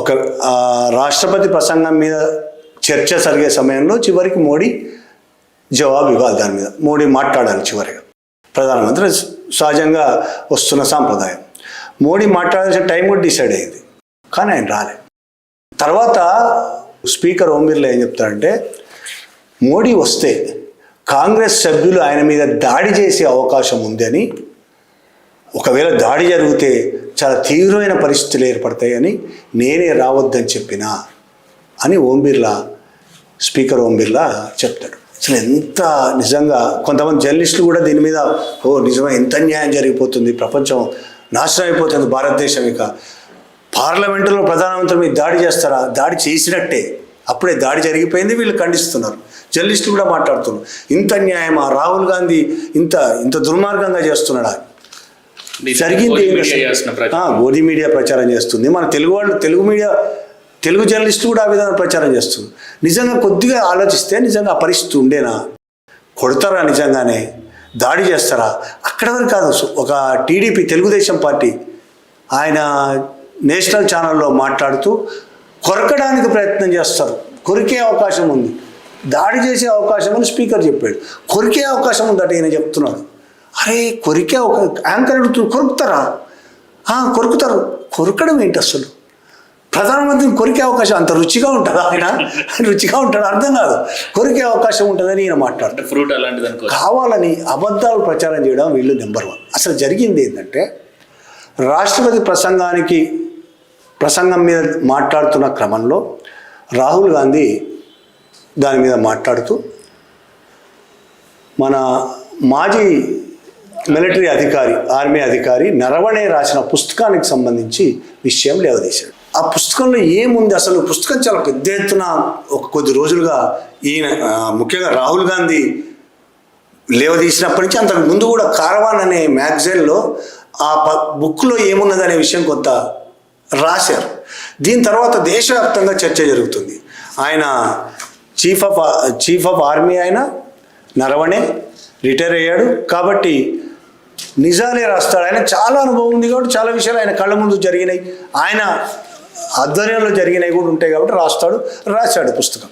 ఒక రాష్ట్రపతి ప్రసంగం మీద చర్చ జరిగే సమయంలో చివరికి మోడీ జవాబు ఇవ్వాలి. దాని మీద మోడీ మాట్లాడాలి చివరిగా. ప్రధానమంత్రి సహజంగా వస్తున్న సాంప్రదాయం. మోడీ మాట్లాడాల్సిన టైం కూడా డిసైడ్ అయింది, కానీ ఆయన రాలే. తర్వాత స్పీకర్ ఓం బిర్లా ఏం చెప్తారంటే, మోడీ వస్తే కాంగ్రెస్ సభ్యులు ఆయన మీద దాడి చేసే అవకాశం ఉంది అని, ఒకవేళ దాడి జరిగితే చాలా తీవ్రమైన పరిస్థితులు ఏర్పడతాయని నేనే రావద్దని చెప్పినా అని ఓం బిర్లా, స్పీకర్ ఓం బిర్లా చెప్తాడు. అసలు ఎంత నిజంగా కొంతమంది జర్నలిస్టులు కూడా దీని మీద నిజమే, ఎంత అన్యాయం జరిగిపోతుంది, ప్రపంచం నాశనం అయిపోతుంది, భారతదేశం ఇక పార్లమెంటులో ప్రధానమంత్రి మీద దాడి చేస్తారా? దాడి చేసినట్టే, అప్పుడే దాడి జరిగిపోయింది, వీళ్ళు ఖండిస్తున్నారు. జర్నలిస్టులు కూడా మాట్లాడుతున్నారు, ఇంత అన్యాయమా, రాహుల్ గాంధీ ఇంత దుర్మార్గంగా చేస్తున్నాడా? జరిగింది మోదీ మీడియా ప్రచారం చేస్తుంది, మన తెలుగు వాళ్ళు, తెలుగు జర్నలిస్టు కూడా ఆ విధంగా ప్రచారం చేస్తుంది. నిజంగా కొద్దిగా ఆలోచిస్తే నిజంగా ఆ పరిస్థితి ఉండేనా? కొడతారా? నిజంగానే దాడి చేస్తారా? అక్కడ వరకు కాదు, ఒక టీడీపీ తెలుగుదేశం పార్టీ ఆయన నేషనల్ ఛానల్లో మాట్లాడుతూ కొరకడానికి ప్రయత్నం చేస్తారు, కొరికే అవకాశం ఉంది, దాడి చేసే అవకాశం అని స్పీకర్ చెప్పాడు. కొరికే అవకాశం ఉందట ఈయన చెప్తున్నాడు. అరే కొరికే ఒక యాంకర్ అడుగుతుంది, కొరుకుతారా? కొరుకుతారు. కొరకడం ఏంటి అసలు? ప్రధానమంత్రిని కొరికే అవకాశం అంత రుచిగా ఉంటుందా? ఆయన రుచిగా ఉంటాడు అర్థం కాదు. కొరికే అవకాశం ఉంటుందని ఈయన మాట్లాడతారు. ఫ్రూట్ అలాంటిది కావాలని అబద్ధాలు ప్రచారం చేయడం వీళ్ళు నెంబర్ 1. అసలు జరిగింది ఏంటంటే, రాష్ట్రపతి ప్రసంగం మీద మాట్లాడుతున్న క్రమంలో రాహుల్ గాంధీ దాని మీద మాట్లాడుతూ మన మాజీ మిలిటరీ అధికారి, ఆర్మీ అధికారి నరవణే రాసిన పుస్తకానికి సంబంధించి విషయం లేవదీశాడు. ఆ పుస్తకంలో ఏముంది అసలు? పుస్తకం చాలా పెద్ద ఎత్తున కొద్ది రోజులుగా ఈయన, ముఖ్యంగా రాహుల్ గాంధీ లేవదీసినప్పటి నుంచి అంతకు ముందు కూడా కారవాన్ అనే మ్యాగజైన్లో ఆ బుక్లో ఏమున్నదనే విషయం కొంత రాశారు. దీని తర్వాత దేశవ్యాప్తంగా చర్చ జరుగుతుంది. ఆయన చీఫ్ ఆఫ్ ఆర్మీ, ఆయన నరవణే రిటైర్ అయ్యాడు కాబట్టి నిజాలే రాస్తాడు. ఆయన చాలా అనుభవం ఉంది కాబట్టి చాలా విషయాలు ఆయన కళ్ళ ముందు జరిగినాయి, ఆయన ఆధ్వర్యంలో జరిగినవి కూడా ఉంటాయి కాబట్టి రాశాడు పుస్తకం.